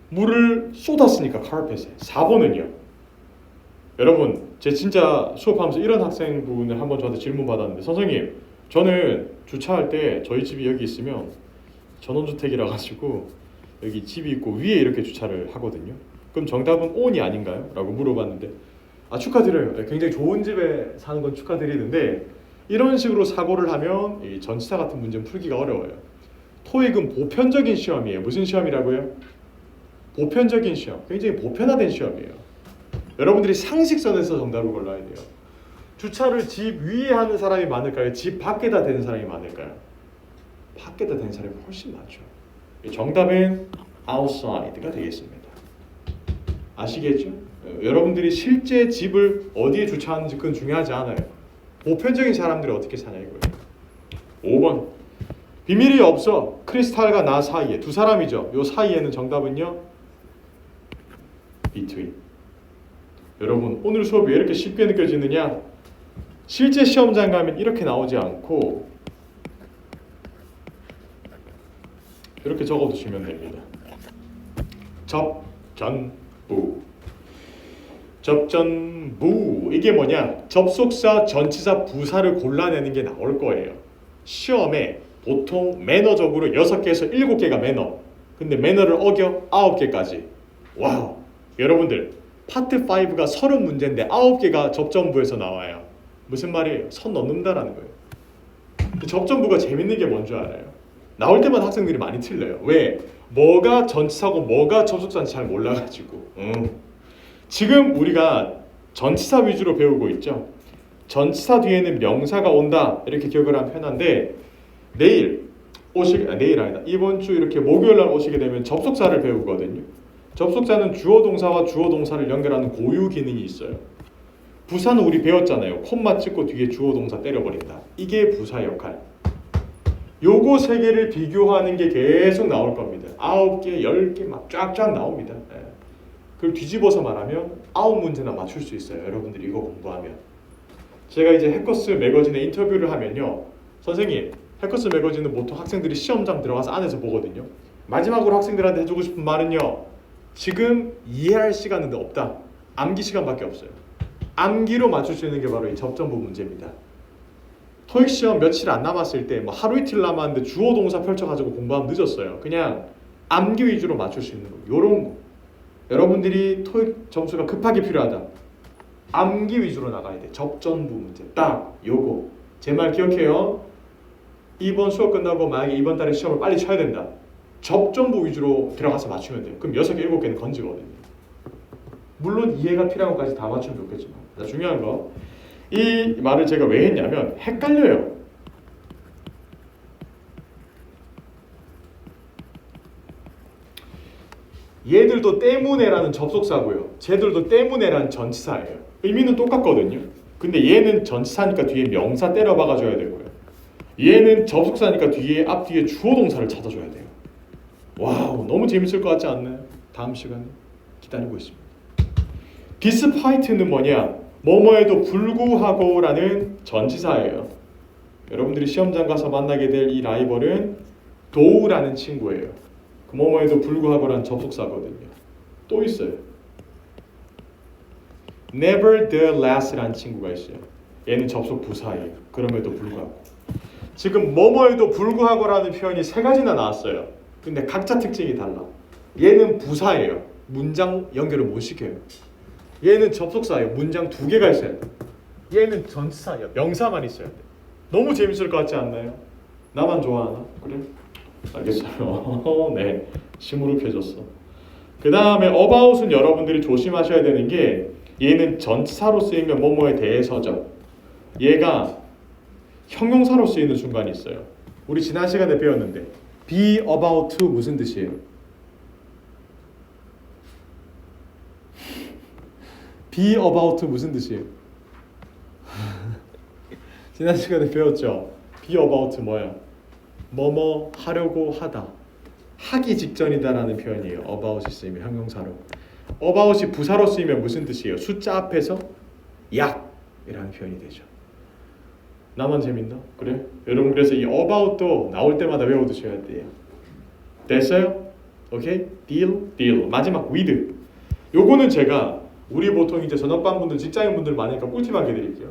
Speaker 1: 물을 쏟았으니까 carpet에. 4번은요. 여러분 제 진짜 수업하면서 이런 학생분을 한번 저한테 질문 받았는데 선생님 저는 주차할 때 저희 집이 여기 있으면 전원주택이라 가지고 여기 집이 있고 위에 이렇게 주차를 하거든요. 그럼 정답은 on이 아닌가요? 라고 물어봤는데 축하드려요. 굉장히 좋은 집에 사는 건 축하드리는데 이런 식으로 사고를 하면 이 전치사 같은 문제는 풀기가 어려워요. 토익은 보편적인 시험이에요. 무슨 시험이라고요? 보편적인 시험. 굉장히 보편화된 시험이에요. 여러분들이 상식선에서 정답을 골라야 돼요. 주차를 집 위에 하는 사람이 많을까요? 집 밖에다 대는 사람이 많을까요? 밖에다 대는 사람이 훨씬 많죠. 정답은 outside가 되겠습니다. 아시겠죠? 여러분들이 실제 집을 어디에 주차하는지 그건 중요하지 않아요. 보편적인 사람들이 어떻게 사냐 이거예요. 5번 비밀이 없어 크리스탈과 나 사이에 두 사람이죠. 요 사이에는 정답은요 between. 여러분 오늘 수업이 왜 이렇게 쉽게 느껴지느냐? 실제 시험장 가면 이렇게 나오지 않고 이렇게 적어두시면 됩니다. 접전부. 접전부 이게 뭐냐? 접속사, 전치사, 부사를 골라내는 게 나올 거예요. 시험에 보통 매너적으로 6개에서 7개가 매너. 근데 매너를 어겨 9개까지. 와우. 여러분들 파트 5가 30문제인데 9개가 접전부에서 나와요. 무슨 말이에요? 선 넘는다라는 거예요. 접전부가 재밌는 게 뭔 줄 알아요? 나올 때마다 학생들이 많이 틀려요. 왜? 뭐가 전치사고 뭐가 접속사인지 잘 몰라가지고. 지금 우리가 전치사 위주로 배우고 있죠. 전치사 뒤에는 명사가 온다 이렇게 기억을 하면 편한데 내일 내일 아니다. 이번 주 이렇게 목요일 날 오시게 되면 접속사를 배우거든요. 접속사는 주어 동사와 주어 동사를 연결하는 고유 기능이 있어요. 부사는 우리 배웠잖아요. 콤마 찍고 뒤에 주어 동사 때려버린다. 이게 부사 역할. 요거 세 개를 비교하는 게 계속 나올 겁니다. 9개, 10개 막 쫙쫙 나옵니다. 그걸 뒤집어서 말하면 9문제나 맞출 수 있어요. 여러분들이 이거 공부하면. 제가 이제 해커스 매거진에 인터뷰를 하면요. 선생님, 해커스 매거진은 보통 학생들이 시험장 들어가서 안에서 보거든요. 마지막으로 학생들한테 해주고 싶은 말은요. 지금 이해할 시간은 없다. 암기 시간밖에 없어요. 암기로 맞출 수 있는 게 바로 이 접전부 문제입니다. 토익 시험 며칠 안 남았을 때 뭐 하루 이틀 남았는데 주어 동사 펼쳐가지고 공부하면 늦었어요. 그냥 암기 위주로 맞출 수 있는 거. 요런 거. 여러분들이 토익 점수가 급하게 필요하다. 암기 위주로 나가야 돼. 접전부 문제. 딱 요거. 제 말 기억해요. 이번 수업 끝나고 만약에 이번 달에 시험을 빨리 쳐야 된다. 접전부 위주로 들어가서 맞추면 돼요. 그럼 6개, 7개는 건지거든요. 물론 이해가 필요한 것까지 다 맞추면 좋겠지만. 자, 중요한 거. 이 말을 제가 왜 했냐면 헷갈려요. 얘들도 때문에라는 접속사고요. 쟤들도 때문에라는 전치사예요. 의미는 똑같거든요. 근데 얘는 전치사니까 뒤에 명사 때려 박아줘야 되고요. 얘는 접속사니까 앞뒤에 주어 동사를 찾아줘야 돼요. 와우, 너무 재밌을 것 같지 않나요? 다음 시간에 기다리고 있습니다. despite는 뭐냐? 뭐뭐에도 불구하고 라는 전치사예요. 여러분들이 시험장 가서 만나게 될 이 라이벌은 도우라는 친구예요. 그 뭐뭐에도 불구하고 라는 접속사거든요. 또 있어요. nevertheless 라는 친구가 있어요. 얘는 접속 부사예요. 그럼에도 불구하고. 지금 뭐뭐에도 불구하고 라는 표현이 3가지나 나왔어요. 근데 각자 특징이 달라. 얘는 부사예요. 문장 연결을 못 시켜요. 얘는 접속사예요. 문장 2개가 있어야 돼. 얘는 전치사예요. 명사만 있어야 돼. 너무 재밌을 것 같지 않나요? 나만 좋아하나? 그래? 알겠어요. 네, 시무룩해졌어. 그 다음에 about은 여러분들이 조심하셔야 되는 게 얘는 전치사로 쓰이면 뭐뭐에 대해서죠. 얘가 형용사로 쓰이는 순간이 있어요. 우리 지난 시간에 배웠는데 be about to 무슨 뜻이에요? be about 무슨 뜻이에요? 지난 시간에 배웠죠? be about 뭐야? 뭐뭐 하려고 하다. 하기 직전이다라는 표현이에요. about이 쓰이면 형용사로. about이 부사로 쓰이면 무슨 뜻이에요? 숫자 앞에서 약이라는 표현이 되죠. 나만 재밌나? 그래? 여러분 그래서 이 about도 나올 때마다 외워두셔야 돼요. 됐어요? 오케이? deal. 마지막 with. 요거는 제가 우리 보통 이제 전업반분들, 직장인분들 많으니까 꿀팁 하게 드릴게요.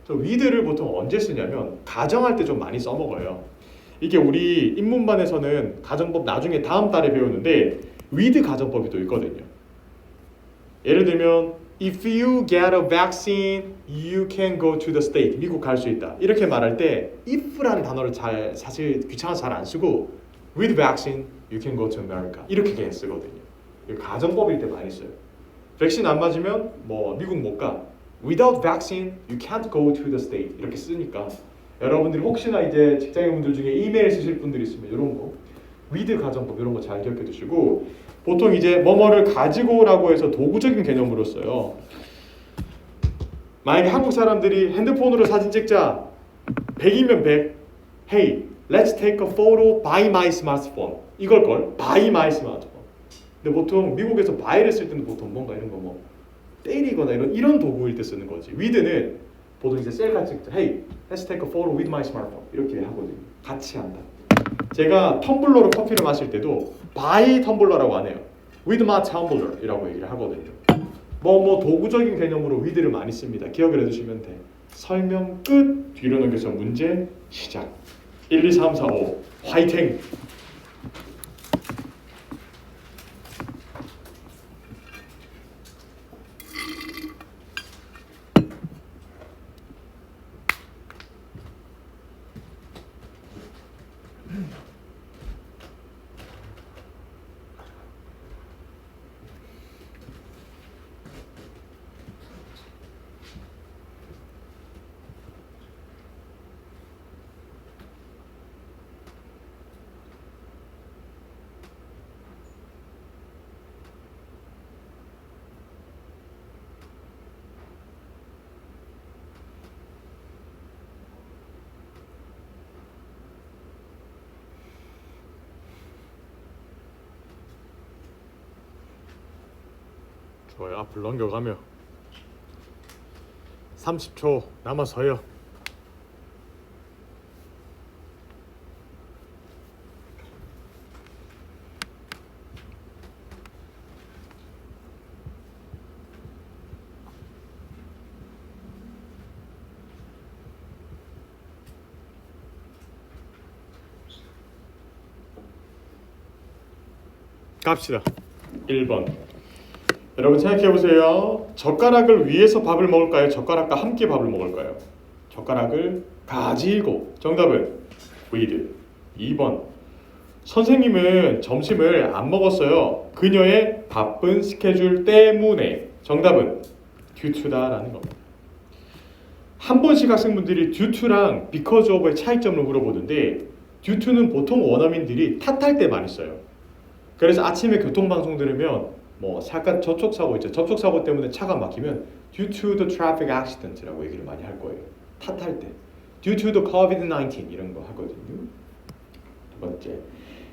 Speaker 1: 저 with를 보통 언제 쓰냐면 가정할 때 좀 많이 써먹어요. 이게 우리 인문반에서는 가정법 나중에 다음 달에 배우는데 with 가정법이 또 있거든요. 예를 들면 if you get a vaccine, you can go to the state. 미국 갈 수 있다. 이렇게 말할 때 if라는 단어를 사실 귀찮아서 잘 안 쓰고 with vaccine, you can go to America. 이렇게 그냥 쓰거든요. 가정법일 때 많이 써요. 백신 안 맞으면 뭐 미국 못 가. Without vaccine, you can't go to the state. 이렇게 쓰니까 여러분들이 혹시나 이제 직장인분들 중에 이메일 쓰실 분들이 있으면 이런 거 with 가정법 이런 거 잘 기억해 두시고 보통 이제 뭐뭐를 가지고라고 해서 도구적인 개념으로 써요. 만약에 한국 사람들이 핸드폰으로 사진 찍자 100이면 100 Hey, let's take a photo by my smartphone. 이걸걸 by my smartphone. 근데 보통 미국에서 buy를 쓸 때는 보통 뭔가 이런 거 뭐 때리거나 이런 도구일 때 쓰는 거지. with는 보통 이제 셀카 찍자 Hey, let's take a photo with my smartphone. 이렇게 하거든요. 같이 한다. 제가 텀블러로 커피를 마실 때도 by 텀블러라고 안 해요. with my tumbler 이라고 얘기를 하거든요. 뭐 도구적인 개념으로 with를 많이 씁니다. 기억을 해두시면 돼. 설명 끝. 뒤로 넘겨서 문제 시작. 1, 2, 3, 4, 5 화이팅. 좋아요. 앞을 넘겨가며 30초 남아서요. 갑시다. 1번. 여러분 생각해보세요. 젓가락을 위에서 밥을 먹을까요? 젓가락과 함께 밥을 먹을까요? 젓가락을 가지고. 정답은 with. 2번. 선생님은 점심을 안 먹었어요. 그녀의 바쁜 스케줄 때문에. 정답은 due to다라는 겁니다. 한 번씩 학생분들이 due to랑 because of의 차이점을 물어보는데 due to는 보통 원어민들이 탓할 때 많이 써요. 그래서 아침에 교통방송 들으면 뭐 잠깐 접촉사고 있죠. 접촉사고 때문에 차가 막히면 due to the traffic accident라고 얘기를 많이 할 거예요. 탓할 때. due to the COVID-19 이런 거 하거든요. 두 번째.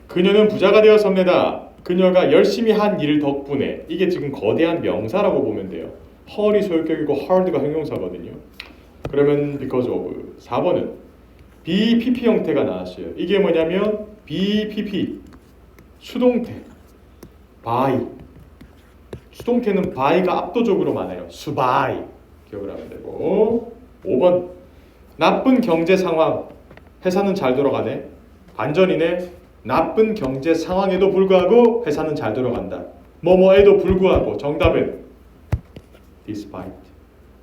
Speaker 1: 그녀는 부자가 되었습니다. 그녀가 열심히 한 일 덕분에. 이게 지금 거대한 명사라고 보면 돼요. 헐이 소유격이고 hard가 형용사거든요. 그러면 because of. 4번은 BPP 형태가 나왔어요. 이게 뭐냐면 BPP 수동태 by. 수동태는 by가 압도적으로 많아요. 수바이 기억을 하면 되고. 5번 나쁜 경제 상황. 회사는 잘 돌아가네. 반전이네. 나쁜 경제 상황에도 불구하고 회사는 잘 돌아간다. 뭐뭐에도 불구하고. 정답은 despite.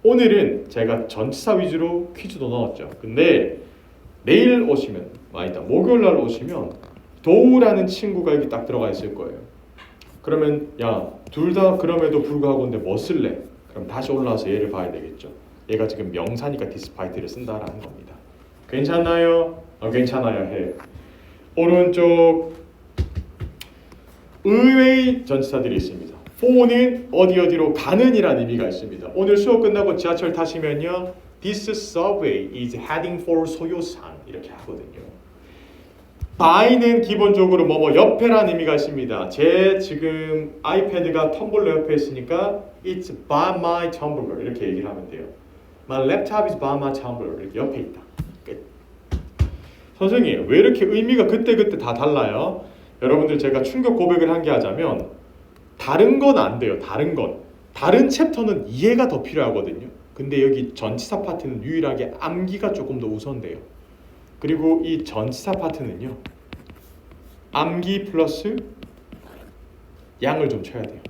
Speaker 1: 오늘은 제가 전치사 위주로 퀴즈도 넣었죠. 근데 내일 오시면 아니다 목요일날 오시면 도우라는 친구가 여기 딱 들어가 있을 거예요. 그러면 야 둘 다 그럼에도 불구하고 근데 뭐 쓸래? 그럼 다시 올라와서 얘를 봐야 되겠죠. 얘가 지금 명사니까 despite를 쓴다라는 겁니다. 괜찮나요? 괜찮아요 해. 오른쪽 의외의 전치사들이 있습니다. for는 어디로 가는 이라는 의미가 있습니다. 오늘 수업 끝나고 지하철 타시면요 This subway is heading for 소요산 이렇게 하거든요. by는 기본적으로 뭐뭐 옆에라는 의미가 있습니다. 제 지금 아이패드가 텀블러 옆에 있으니까 It's by my tumbler 이렇게 얘기를 하면 돼요. My laptop is by my tumbler 이렇게 옆에 있다. 끝. 선생님 왜 이렇게 의미가 그때그때 다 달라요? 여러분들 제가 충격 고백을 한 게 하자면 다른 건 안 돼요. 다른 챕터는 이해가 더 필요하거든요. 근데 여기 전치사 파트는 유일하게 암기가 조금 더 우선돼요. 그리고 이 전치사 파트는요 암기 플러스 양을 좀 쳐야 돼요.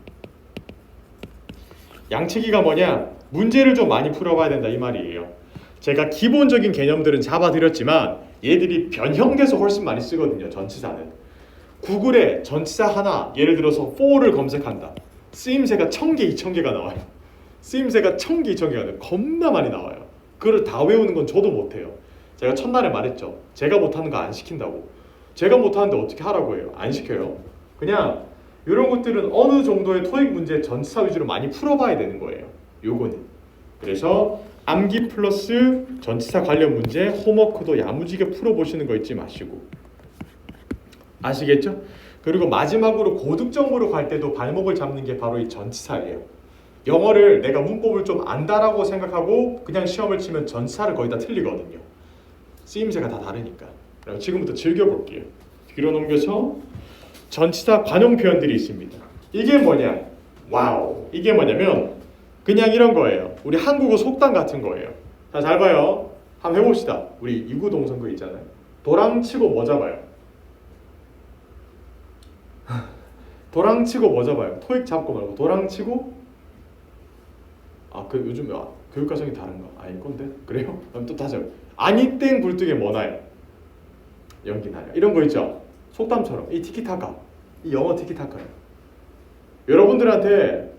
Speaker 1: 양치기가 뭐냐? 문제를 좀 많이 풀어봐야 된다 이 말이에요. 제가 기본적인 개념들은 잡아드렸지만 얘들이 변형돼서 훨씬 많이 쓰거든요. 전치사는 구글에 전치사 하나 예를 들어서 for를 검색한다. 쓰임새가 1000개 2000개가 나와요. 쓰임새가 1000개 2000개가 나와요. 겁나 많이 나와요. 그걸 다 외우는 건 저도 못해요. 제가 첫날에 말했죠. 제가 못하는 거 안 시킨다고. 제가 못하는데 어떻게 하라고 해요? 안 시켜요. 그냥 이런 것들은 어느 정도의 토익 문제 전치사 위주로 많이 풀어봐야 되는 거예요. 요거는. 그래서 암기 플러스 전치사 관련 문제 홈워크도 야무지게 풀어보시는 거 잊지 마시고. 아시겠죠? 그리고 마지막으로 고득 정보로 갈 때도 발목을 잡는 게 바로 이 전치사예요. 영어를 내가 문법을 좀 안다라고 생각하고 그냥 시험을 치면 전치사를 거의 다 틀리거든요. 쓰임새가 다 다르니까. 그럼 지금부터 즐겨볼게요. 뒤로 넘겨서 전치사 관용 표현들이 있습니다. 이게 뭐냐? 와우. 이게 뭐냐면 그냥 이런 거예요. 우리 한국어 속담 같은 거예요. 자, 잘 봐요. 한번 해봅시다. 우리 이구동성 그 있잖아요. 도랑치고 뭐 잡아요? 도랑치고 뭐 잡아요? 토익 잡고 말고 도랑치고 그 요즘 교육과정이 다른가? 아닐 건데? 그래요? 그럼 또 다시 아니땡 굴뚝에 뭐 나요? 연기 나요. 이런 거 있죠? 속담처럼 이 티키타카 이 영어 티키타카예요. 여러분들한테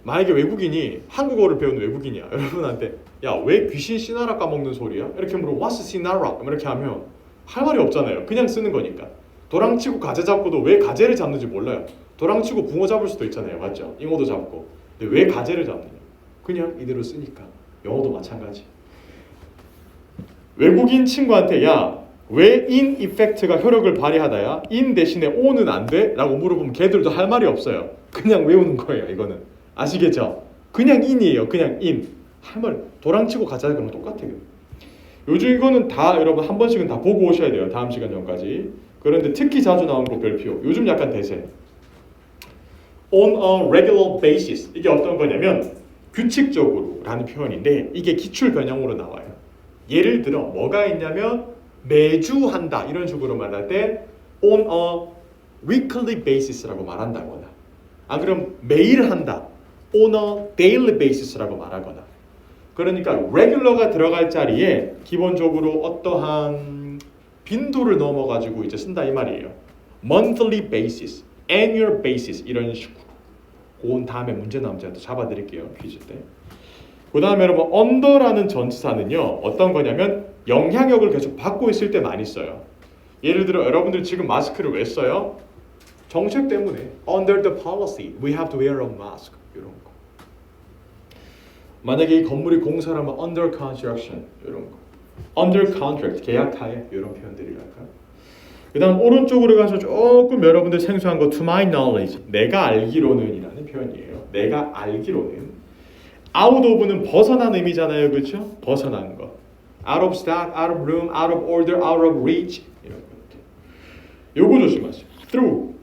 Speaker 1: 만약에 외국인이 한국어를 배우는 외국인이야. 여러분한테 야 왜 귀신 씨나라 까먹는 소리야? 이렇게 물어 What's 씨나라? 이렇게 하면 할 말이 없잖아요. 그냥 쓰는 거니까. 도랑치고 가재 잡고도 왜 가재를 잡는지 몰라요. 도랑치고 붕어 잡을 수도 있잖아요. 맞죠? 잉어도 잡고. 근데 왜 가재를 잡느냐? 그냥 이대로 쓰니까. 영어도 마찬가지. 외국인 친구한테 야 왜 in effect가 효력을 발휘하다야? in 대신에 on은 안 돼? 라고 물어보면 걔들도 할 말이 없어요. 그냥 외우는 거예요. 이거는 아시겠죠? 그냥 in이에요. 그냥 in. 할 말 도랑치고 가자 그런 거 똑같아요. 요즘 이거는 다 여러분 한 번씩은 다 보고 오셔야 돼요. 다음 시간 전까지. 그런데 특히 자주 나오는 거 별표. 요즘 약간 대세. On a regular basis. 이게 어떤 거냐면 규칙적으로 라는 표현인데 이게 기출 변형으로 나와요. 예를 들어 뭐가 있냐면 매주 한다 이런 식으로 말할 때 on a weekly basis라고 말한다거나 안 그럼 매일 한다 on a daily basis라고 말하거나 그러니까 regular가 들어갈 자리에 기본적으로 어떠한 빈도를 넘어가지고 이제 쓴다 이 말이에요. monthly basis, annual basis 이런 식으로 그 다음에 문제 나오면 제가 또 잡아드릴게요. 퀴즈 때. 그 다음에 여러분 under라는 전치사는요. 어떤 거냐면 영향력을 계속 받고 있을 때 많이 써요. 예를 들어 여러분들 지금 마스크를 왜 써요? 정책 때문에 under the policy we have to wear a mask 이런 거. 만약에 이 건물이 공사라면 under construction 이런 거. under contract 계약하에 이런 표현들이랄까. 그 다음 오른쪽으로 가서 조금 여러분들 생소한 거 to my knowledge 내가 알기로는 이라는 표현이에요. 내가 알기로는 out of는 벗어난 의미잖아요. 그렇죠? 벗어난 거. out of stock, out of room, out of order, out of reach 이런 것들. 요거 조심하세요. through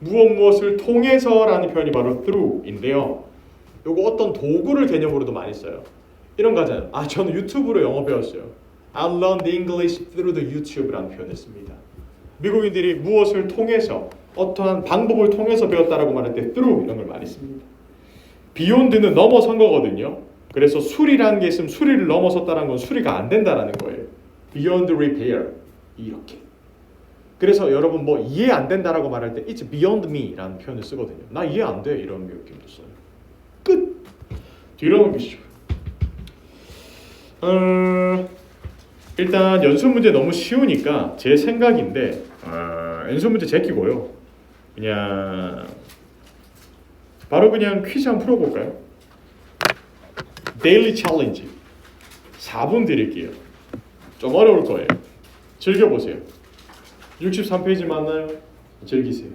Speaker 1: 무엇을 통해서라는 표현이 바로 through인데요. 요거 어떤 도구를 개념으로도 많이 써요. 이런 거잖아요. 저는 유튜브로 영어 배웠어요. I learned English through the YouTube라는 표현을 씁니다. 미국인들이 무엇을 통해서 어떠한 방법을 통해서 배웠다라고 말할 때 through 이런 걸 많이 씁니다. beyond는 넘어선 거거든요. 그래서 수리라는 게 있으면 수리를 넘어섰다는 건 수리가 안 된다라는 거예요. beyond repair 이렇게. 그래서 여러분 뭐 이해 안 된다라고 말할 때 it's beyond me라는 표현을 쓰거든요. 나 이해 안 돼 이런 느낌도 써요. 끝. 뒤로 넘기시죠. 일단 연습 문제 너무 쉬우니까 제 생각인데 연습 문제 제끼고요. 그냥 바로 그냥 퀴즈 한번 풀어볼까요? 데일리 챌린지 4분 드릴게요. 좀 어려울 거예요. 즐겨보세요. 63페이지 맞나요? 즐기세요.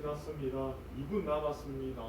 Speaker 1: 지났습니다. 2분 남았습니다.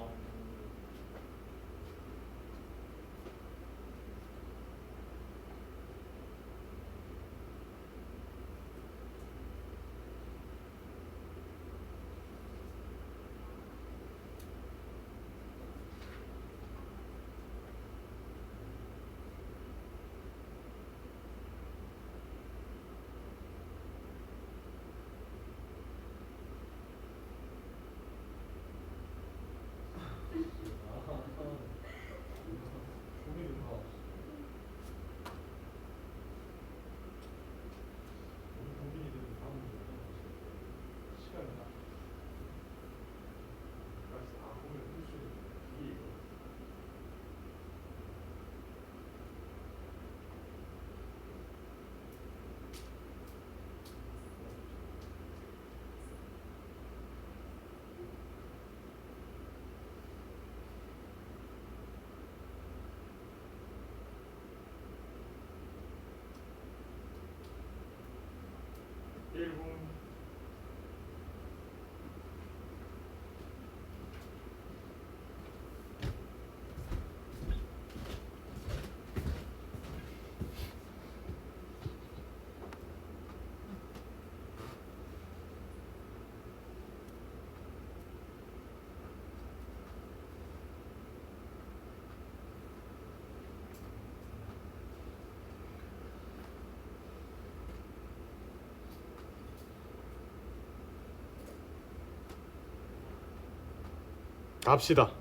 Speaker 1: 갑시다.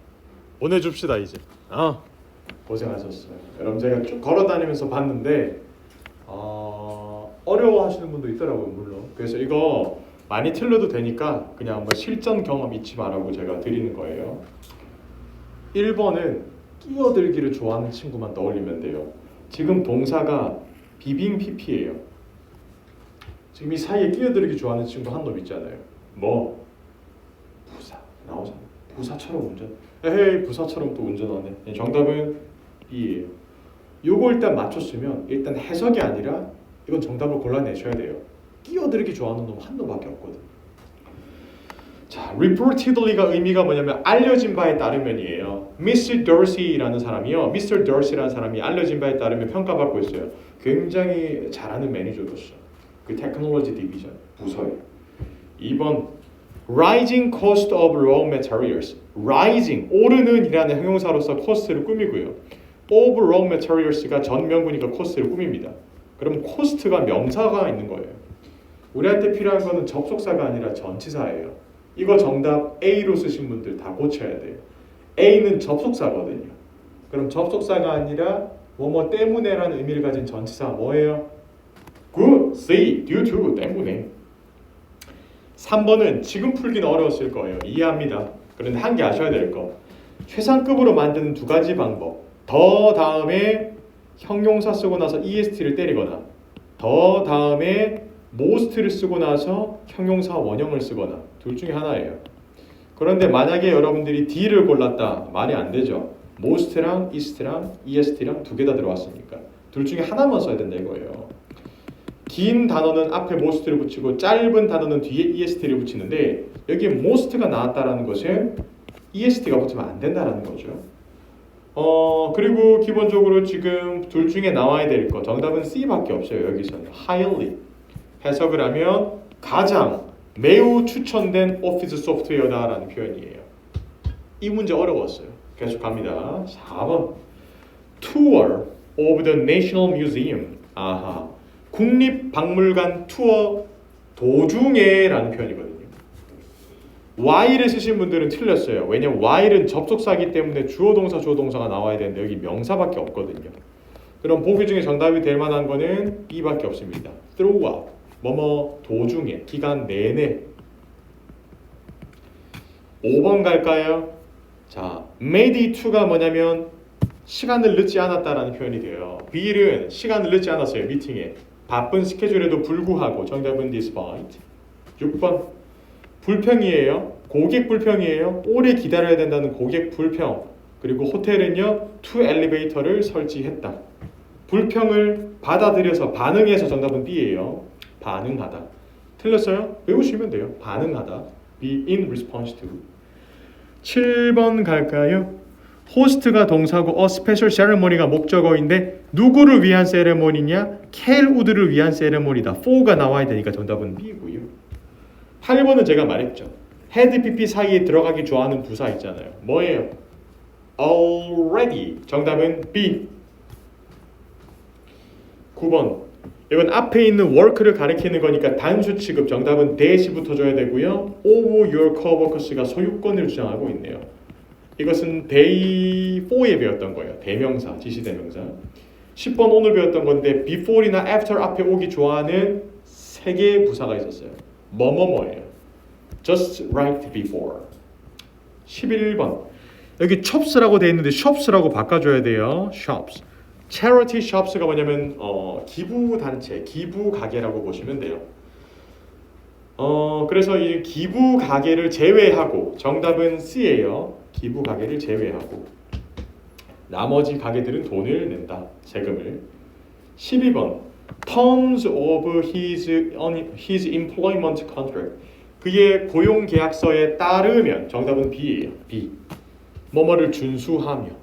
Speaker 1: 보내줍시다 이제. 고생하셨어요. 여러분 제가 쭉 걸어다니면서 봤는데 어려워하시는 분도 있더라고요. 물론. 그래서 이거 많이 틀려도 되니까 그냥 한번 실전 경험 잊지 말라고 제가 드리는 거예요. 1번은 끼어들기를 좋아하는 친구만 떠올리면 돼요. 지금 동사가 비빙 PP예요. 지금 이 사이에 끼어들기 좋아하는 친구 한 놈 있잖아요. 뭐? 부사 나오잖아. 부사처럼 운전. 에헤이 부사처럼 또 운전하네. 정답은 B예요. 요거 일단 맞췄으면 일단 해석이 아니라 이건 정답을 골라내셔야 돼요. 끼어들기 좋아하는 놈 한 놈밖에 없거든. 자, reportedly가 의미가 뭐냐면 알려진 바에 따르면이에요. Mr. Dorsey라는 사람이요. Mr. Dorsey라는 사람이 알려진 바에 따르면 평가받고 있어요. 굉장히 잘하는 매니저로서 그 테크놀로지 디비전 부서에. 2번 rising cost of raw materials. rising 오르는 이라는 형용사로서 cost를 꾸미고요. of raw materials가 전명구니까 cost를 꾸밉니다. 그럼 cost가 명사가 있는 거예요. 우리한테 필요한 거는 접속사가 아니라 전치사예요. 이거 정답 A로 쓰신 분들 다 고쳐야 돼요. A는 접속사거든요. 그럼 접속사가 아니라 뭐뭐 때문에라는 의미를 가진 전치사 뭐예요? Good, C, due to, 때문에. 3번은 지금 풀기는 어려웠을 거예요. 이해합니다. 그런데 한 개 아셔야 될 거. 최상급으로 만드는 두 가지 방법. 더 다음에 형용사 쓰고 나서 EST를 때리거나 더 다음에 most를 쓰고 나서 형용사 원형을 쓰거나 둘 중에 하나예요. 그런데 만약에 여러분들이 D를 골랐다. 말이 안 되죠. most랑 ist랑 EST랑 두 개 다 들어왔으니까 둘 중에 하나만 써야 된다 이거예요. 긴 단어는 앞에 most를 붙이고 짧은 단어는 뒤에 EST를 붙이는데 여기에 most가 나왔다라는 것은 EST가 붙으면 안 된다라는 거죠. 그리고 기본적으로 지금 둘 중에 나와야 될 거 정답은 C밖에 없어요. 여기서는 highly 해석을 하면 가장 매우 추천된 오피스 소프트웨어다라는 표현이에요. 이 문제 어려웠어요. 계속 갑니다. 4번 Tour of the National Museum. 아하, 국립박물관 투어 도중에 라는 표현이거든요. while을 쓰신 분들은 틀렸어요. 왜냐면 while은 접속사이기 때문에 주어 동사 주어 동사가 나와야 되는데 여기 명사밖에 없거든요. 그럼 보기 중에 정답이 될 만한 거는 B밖에 없습니다. throughout 뭐뭐 도중에 기간 내내. 5번 갈까요? 자, made it to가 뭐냐면 시간을 늦지 않았다라는 표현이 돼요. B는 시간을 늦지 않았어요. 미팅에 바쁜 스케줄에도 불구하고 정답은 despite. 6번 불평이에요. 고객 불평이에요. 오래 기다려야 된다는 고객 불평. 그리고 호텔은요 2 엘리베이터를 설치했다. 불평을 받아들여서 반응해서 정답은 B예요. 반응하다. 틀렸어요? 외우시면 돼요. 반응하다. Be in response to. 7번 갈까요? 호스트가 동사고 a special ceremony가 목적어인데 누구를 위한 세레모니냐? 켈 우드를 위한 세레모니다. for가 나와야 되니까 정답은 B고요. 8번은 제가 말했죠. had PP 사이에 들어가기 좋아하는 부사 있잖아요. 뭐예요? already. 정답은 B. 9번 이건 앞에 있는 work를 가리키는 거니까 단수 취급. 정답은 that이 붙어줘야 되고요. of your coworkers가 소유권을 주장하고 있네요. 이것은 day 4에 배웠던 거예요. 대명사, 지시대명사. 10번 오늘 배웠던 건데 before이나 after 앞에 오기 좋아하는 세 개의 부사가 있었어요. 뭐뭐뭐예요. just right before. 11번 여기 chops라고 돼 있는데 shops라고 바꿔줘야 돼요. shops. charity shops가 뭐냐면 기부 단체, 기부 가게라고 보시면 돼요. 그래서 이 기부 가게를 제외하고 정답은 C예요. 기부 가게를 제외하고 나머지 가게들은 돈을 낸다. 세금을. 12번 terms of his employment contract. 그의 고용 계약서에 따르면 정답은 B예요. B. 뭐뭐를 준수하며.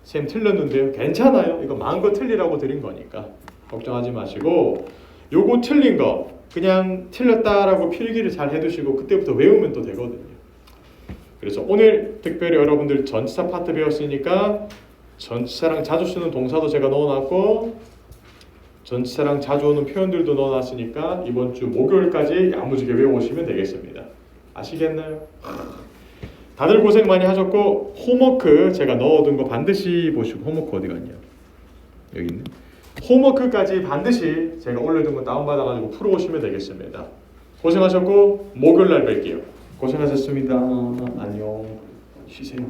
Speaker 1: 쌤 틀렸는데요. 괜찮아요. 이거 마음껏 틀리라고 드린 거니까 걱정하지 마시고 요거 틀린 거 그냥 틀렸다라고 필기를 잘 해두시고 그때부터 외우면 또 되거든요. 그래서 오늘 특별히 여러분들 전치사 파트 배웠으니까 전치사랑 자주 쓰는 동사도 제가 넣어놨고 전치사랑 자주 오는 표현들도 넣어놨으니까 이번 주 목요일까지 야무지게 외워오시면 되겠습니다. 아시겠나요? 다들 고생 많이 하셨고 홈워크 제가 넣어둔 거 반드시 보시고 홈워크 어디 갔냐? 여기 있네. 홈워크까지 반드시 제가 올려둔 거 다운받아가지고 풀어오시면 되겠습니다. 고생하셨고 목요일날 뵐게요. 고생하셨습니다. 안녕. 쉬세요.